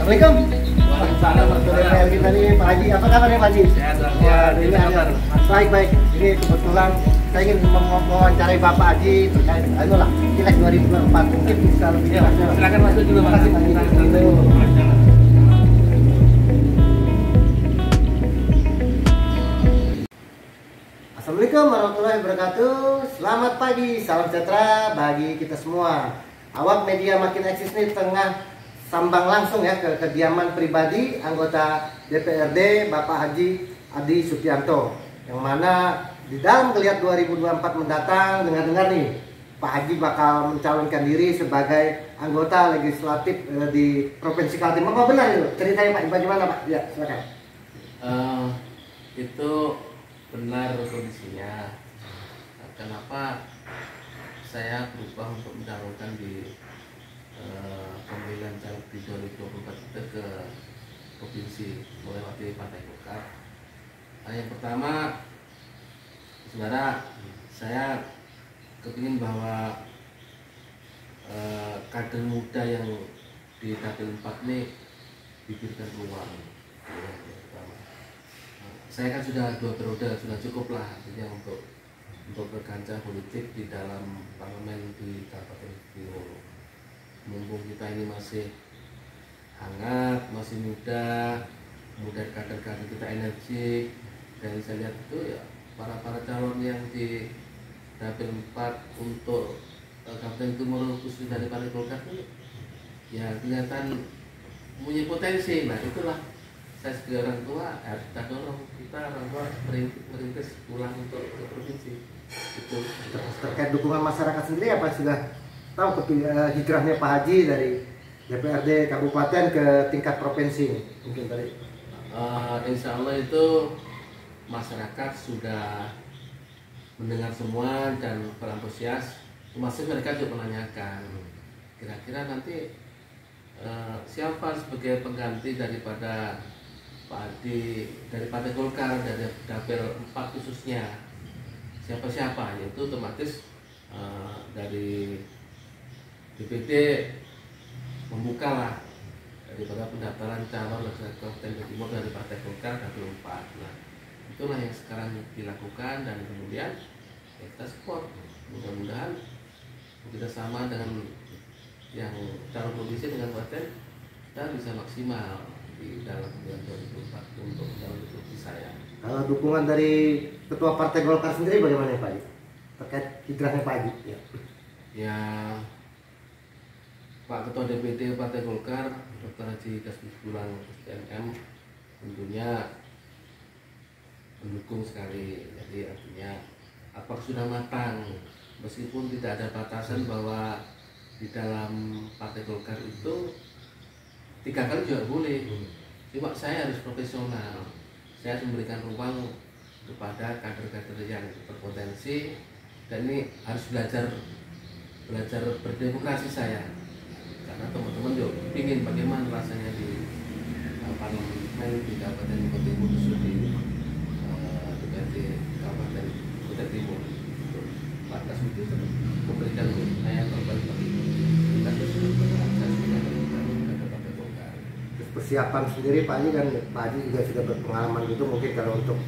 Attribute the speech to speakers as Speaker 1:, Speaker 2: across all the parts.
Speaker 1: Assalamualaikum.
Speaker 2: Waalaikumsalam.
Speaker 1: DPR kita nih Pak Haji, apa kabarnya Pak Haji?
Speaker 2: Sehat,
Speaker 1: Ya, ini ada baik. Ini kebetulan saya ingin mewawancarai Bapak Haji terkait anu lah, Pileg 2024. Mungkin bisa lebih jelasnya.
Speaker 2: Silakan masuk dulu Pak.
Speaker 1: Terima kasih, Pak Haji. Assalamualaikum warahmatullahi wabarakatuh. Selamat pagi, salam sejahtera bagi kita semua. Awak media makin eksis nih tengah sambang langsung ya ke kediaman pribadi anggota DPRD Bapak Haji Adi Supianto, yang mana di dalam Geliat 2024 mendatang dengar-dengar nih Pak Haji bakal mencalonkan diri sebagai anggota legislatif di Provinsi Kaltim. Apa benar itu? Ceritanya Pak, bagaimana Pak? Ya, silakan.
Speaker 2: Itu benar kondisinya. Kenapa saya berubah untuk mencalonkan di pemilihan caleg di 2024 itu ke provinsi melewati Partai Golkar. Yang pertama, saudara, saya kepingin bahwa kader muda yang di Dapil 4 ini diberikan ruang. Yang pertama, saya kan sudah 2 periode, sudah cukup lah artinya untuk berkancah politik di dalam parlemen di Kabupaten Timur. Mumpung kita ini masih hangat, masih muda, kemudian kader-kader kita energik, dan saya lihat itu ya para calon yang di Dapil 4 untuk Kabupaten Timur khusus dari Partai Golkar itu ya kelihatan punya potensi. Nah itulah saya sebagai orang tua harus kita dorong, kita orang tua merintis ulang untuk ke provinsi. Itu
Speaker 1: Terkait dukungan masyarakat sendiri, apa sudah tahu hijrahnya Pak Haji dari DPRD Kabupaten ke tingkat provinsi? Mungkin tadi.
Speaker 2: Insya Allah itu masyarakat sudah mendengar semua dan berantusias, termasuk mereka juga menanyakan kira-kira nanti siapa sebagai pengganti daripada Pak Adi dari Partai Golkar, dari Dapil 4 khususnya, siapa yaitu otomatis dari DPD membuka lah daripada pendaftaran calon legislatif Kabupaten Timur dari Partai Golkar Dapil 4. Nah, itulah yang sekarang dilakukan dan kemudian ya kita support. Mudah-mudahan kita sama dengan yang calon provinsi dengan Kabupaten kita bisa maksimal di dalam pemilihan 2024 untuk calon provinsi saya.
Speaker 1: Kalau dukungan dari Ketua Partai Golkar sendiri bagaimana Pak Haji? Terkait hijrahnya Pak Haji?
Speaker 2: Ya, Pak Ketua DPD Partai Golkar Dr. Haji Kasbullah MM tentunya mendukung sekali. Jadi artinya apa sudah matang, meskipun tidak ada batasan bahwa di dalam Partai Golkar itu 3 kali juga boleh. Cuma saya harus profesional. Saya harus memberikan ruang kepada kader-kader yang berpotensi, dan ini harus belajar berdemokrasi saya, karena teman-teman juga ingin bagaimana rasanya di parlemen di Kabupaten Timur, khusus di DPRD Kabupaten Kutai Timur. Batas itu memberikan saya terbaik bagi kita
Speaker 1: Persiapan sendiri Pak Haji, kan Pak Haji juga sudah berpengalaman gitu, mungkin kalau untuk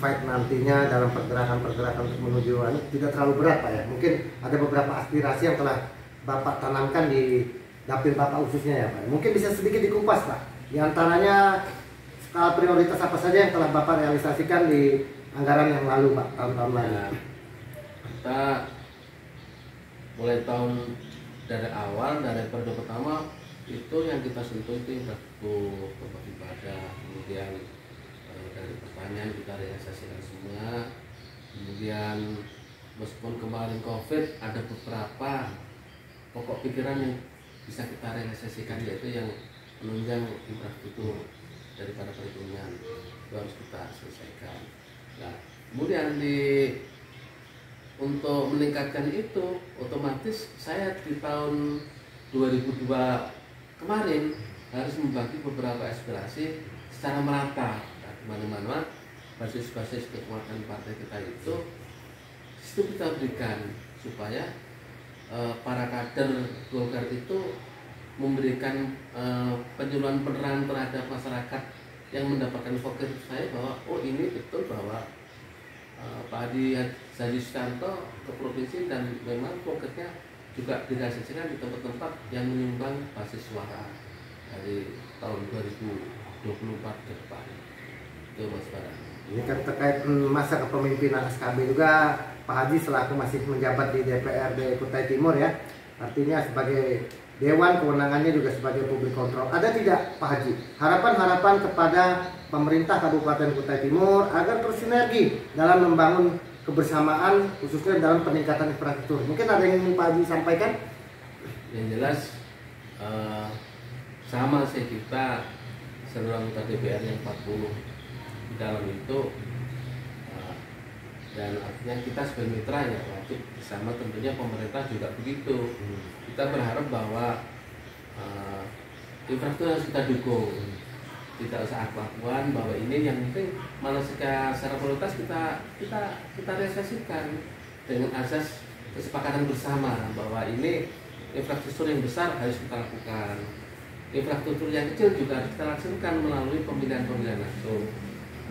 Speaker 1: fight nantinya dalam pergerakan untuk menuju tidak terlalu berat Pak ya. Mungkin ada beberapa aspirasi yang telah Bapak tanamkan di Dapil Bapak khususnya ya Pak. Mungkin bisa sedikit dikupas Pak. Di antaranya skala prioritas apa saja yang telah Bapak realisasikan di anggaran yang lalu Pak, tahun-tahun lalu.
Speaker 2: Kita mulai tahun dari awal, dari periode pertama itu yang kita sentuh itu infrastruktur, tempat ibadah, kemudian dari pertanian kita realisasikan semua. Kemudian meskipun kemarin COVID ada beberapa pokok pikiran yang bisa kita realisasikan, yaitu yang menunjang infrastruktur daripada perekonomian itu harus kita selesaikan. Nah, kemudian untuk meningkatkan itu, otomatis saya di tahun 2002 kemarin harus membagi beberapa aspirasi secara merata. Nah, kemana-mana basis-basis kekuatan partai kita itu kita berikan supaya para kader Golkar itu memberikan penyuluhan penerangan terhadap masyarakat yang mendapatkan voucher saya bahwa oh ini betul bahwa Pak Hadi Sutanto ke provinsi dan memang vouchernya juga direalisasikan di tempat-tempat yang menyumbang basis suara dari tahun 2024 ke depan. Itu Mas Bara.
Speaker 1: Ini kan terkait masa kepemimpinan SKB juga, Pak Haji selaku masih menjabat di DPRD Kutai Timur ya, artinya sebagai Dewan kewenangannya juga sebagai public control. Ada tidak Pak Haji harapan-harapan kepada pemerintah Kabupaten Kutai Timur agar bersinergi dalam membangun kebersamaan khususnya dalam peningkatan infrastruktur? Mungkin ada yang ingin Pak Haji sampaikan?
Speaker 2: Yang jelas sama saya kita seluruh anggota DPR yang 40 di dalam itu dan artinya kita sebagai mitra ya wajib bersama, tentunya pemerintah juga begitu. Kita berharap bahwa infrastruktur harus kita dukung, tidak usah aku-akuan bahwa ini yang penting malah secara prioritas kita realisasikan dengan asas kesepakatan bersama bahwa ini infrastruktur yang besar harus kita lakukan, infrastruktur yang kecil juga harus kita laksanakan melalui pemilihan langsung.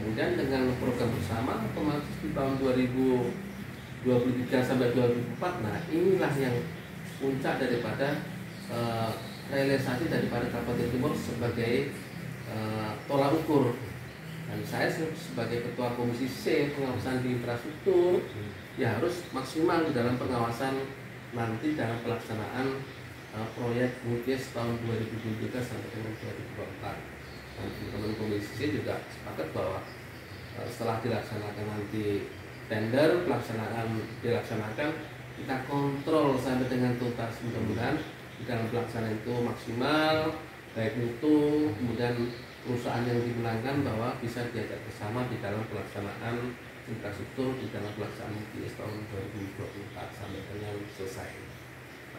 Speaker 2: Kemudian dengan program bersama otomatis di tahun 2023 sampai 2024, nah inilah yang puncak daripada realisasi daripada Kabupaten Timur sebagai tolak ukur. Dan saya sebagai ketua komisi C pengawasan di infrastruktur ya harus maksimal di dalam pengawasan nanti dalam pelaksanaan proyek MUKIS tahun 2023 sampai dengan 2024. Dan teman-teman komisi C juga sepakat bahwa setelah dilaksanakan nanti tender dilaksanakan, kita kontrol sampai dengan tuntas, mudah-mudahan di dalam pelaksanaan itu maksimal, baik mutu, kemudian perusahaan yang dimenangkan bahwa bisa diajak bersama di dalam pelaksanaan infrastruktur di dalam pelaksanaan MUKIS tahun 2024 sampai dengan selesai.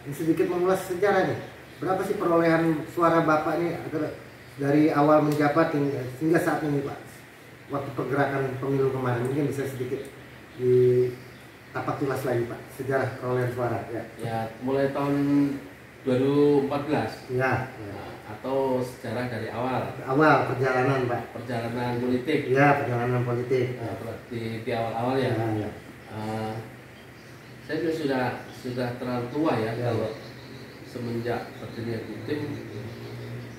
Speaker 1: Ini sedikit mengulas sejarah nih, berapa sih perolehan suara Bapak nih dari awal menjabat hingga saat ini Pak, waktu pergerakan pemilu kemarin, mungkin bisa sedikit ditapak tulas lagi Pak sejarah perolehan suara ya.
Speaker 2: Ya mulai tahun 2014
Speaker 1: ya.
Speaker 2: Atau sejarah dari awal
Speaker 1: perjalanan Pak,
Speaker 2: perjalanan politik
Speaker 1: ya, perjalanan politik
Speaker 2: di awal-awal ya. Saya juga sudah terlalu tua ya, kalau semenjak berdirinya tim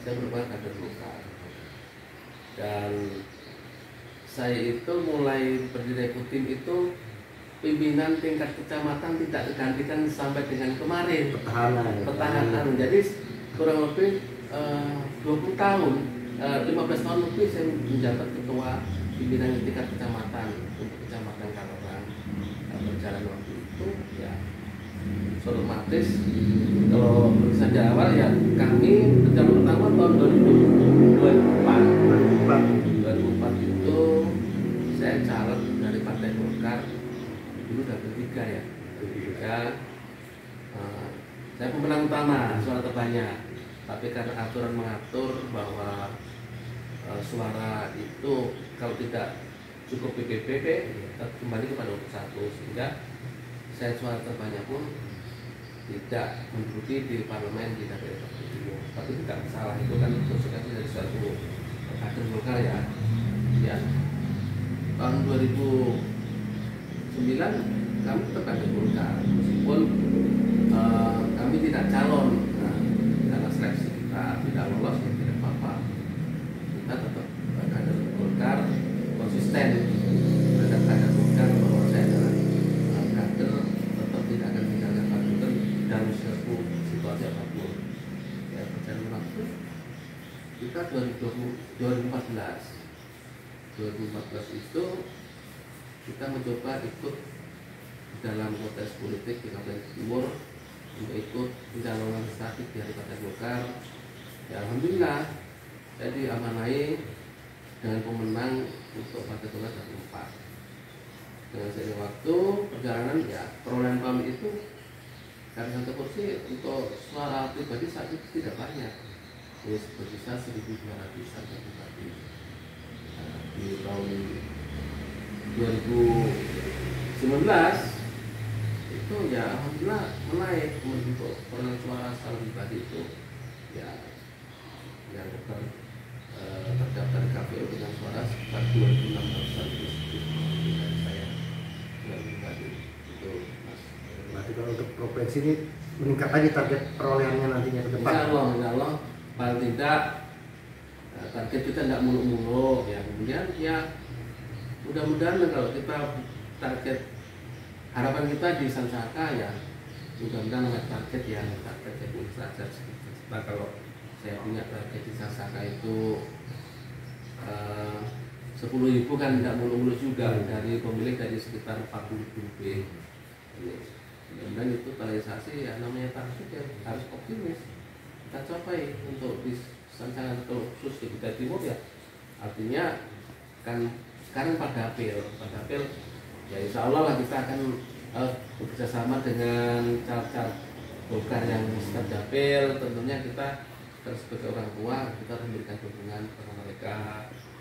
Speaker 2: saya merupakan kader Golkar dan saya itu mulai berdiri tim itu pimpinan tingkat kecamatan tidak digantikan sampai dengan kemarin pertahanan. Jadi kurang lebih 20 tahun 15 tahun lebih saya menjabat ketua pimpinan tingkat kecamatan untuk kecamatan Kalerang. Berjalan waktu itu ya otomatis kalau bisa di awal ya kami berjalan pertama tahun 2004 itu saya caleg dari Partai Golkar, dulu dapil 3 ya, saya pemenang utama suara terbanyak, tapi karena aturan mengatur bahwa suara itu kalau tidak cukup PPP kembali kepada urut 1, sehingga saya suara terbanyak pun tidak menduduki di parlemen di DPR Timur. Tapi tidak salah, itu kan konsekuensi dari suatu kader Golkar ya. Tahun 2009 kami tetap kader Golkar, meskipun kami tidak calon karena seleksi kita tidak lolos ya tidak apa-apa. Kita tetap kader Golkar, konsisten terhadap kader Golkar bahwa saya adalah kader tetap tidak akan meninggalkan Pak Golkar dalam situasi apapun. Ya, perjalanan waktu kita 2014 itu kita mencoba ikut dalam kontes politik di Kabupaten Timur untuk ikut pencalonan legislatif dari Partai Golkar. Ya, alhamdulillah saya diamanai dengan pemenang untuk Partai Golkar 4. Dengan seiring waktu perjalanan ya perolehan kami itu dari 1 kursi untuk suara pribadi saat itu tidak banyak, ya berkisar 1.200-an pribadi. Di tahun 2019 itu ya alhamdulillah menaik untuk perolehan suara secara pribadi itu ya 2600-an dari saya yang pribadi itu Mas.
Speaker 1: Berarti kalau untuk provinsi ini meningkat lagi target perolehannya nantinya ke depan.
Speaker 2: Insya Allah paling tidak target kita tidak muluk-muluk ya, kemudian ya mudah-mudahan kalau kita target harapan kita di Sansaka ya mudah-mudahan ada target yang saja. Nah, kalau saya punya target di Sansaka itu 10.000 kan tidak muluk-muluk juga, dari pemilih dari sekitar 40.000 lebih. Mudah-mudahan itu realisasi ya, namanya target ya harus optimis kita capai untuk di Sansaka atau khusus di Kutai Timur ya, artinya kan sekarang pada April ya insya Allah lah kita akan bekerja sama dengan caleg-caleg Golkar yang sedang dapil. Tentunya kita sebagai orang tua kita harus memberikan dukungan kepada mereka,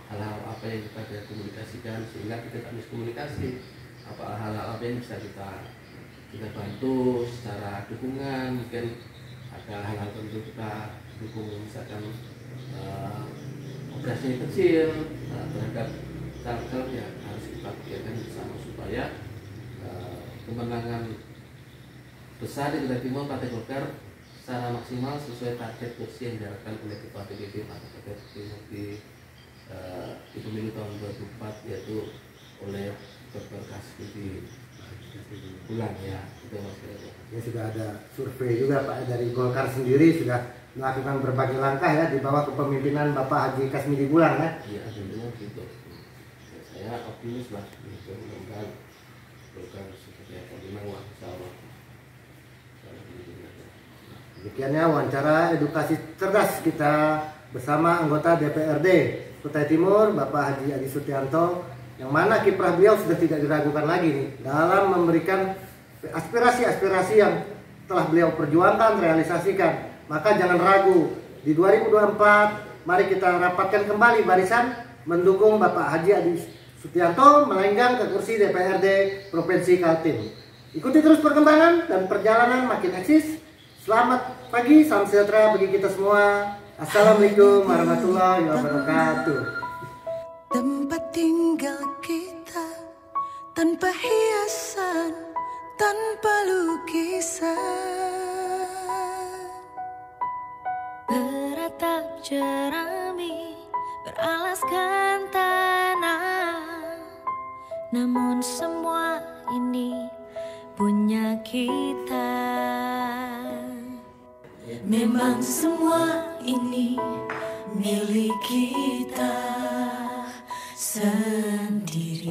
Speaker 2: hal-hal apa yang kita bisa komunikasikan sehingga kita tidak miskomunikasi, hal-hal apa yang bisa kita bantu secara dukungan, mungkin ada hal-hal tentu kita dukung, misalkan operasi kecil terhadap caleg ya harus kita pikirkan bersama supaya kemenangan besar di Kutai Timur Partai Golkar secara maksimal sesuai target kursi yang diharapkan oleh Ketua DPD Partai Golkar di pemilu tahun 2004 yaitu oleh Dr. Kasbudi Bulan ya, itu Mas.
Speaker 1: Ya sudah ada survei juga Pak dari Golkar sendiri sudah melakukan berbagai langkah ya di bawah kepemimpinan Bapak Haji Kasmidi Bulan ya.
Speaker 2: Iya, tentunya gitu. Ya, saya optimis lah, mudah-mudahan Golkar seperti apa memang lah, insyaallah.
Speaker 1: Demikiannya wawancara edukasi cerdas kita bersama anggota DPRD Kutai Timur Bapak Haji Adi Sutianto, yang mana kiprah beliau sudah tidak diragukan lagi nih dalam memberikan aspirasi-aspirasi yang telah beliau perjuangkan, realisasikan. Maka jangan ragu, di 2024 mari kita rapatkan kembali barisan mendukung Bapak Haji Adi Sutianto melenggang ke kursi DPRD Provinsi Kaltim. Ikuti terus perkembangan dan perjalanan makin eksis. Selamat pagi, salam sejahtera bagi kita semua. Assalamualaikum warahmatullahi wabarakatuh.
Speaker 3: Tempat tinggal kita tanpa hiasan, tanpa lukisan, beratap jerami beralaskan tanah. Namun semua ini punya kita. Memang semua ini milik kita sendiri.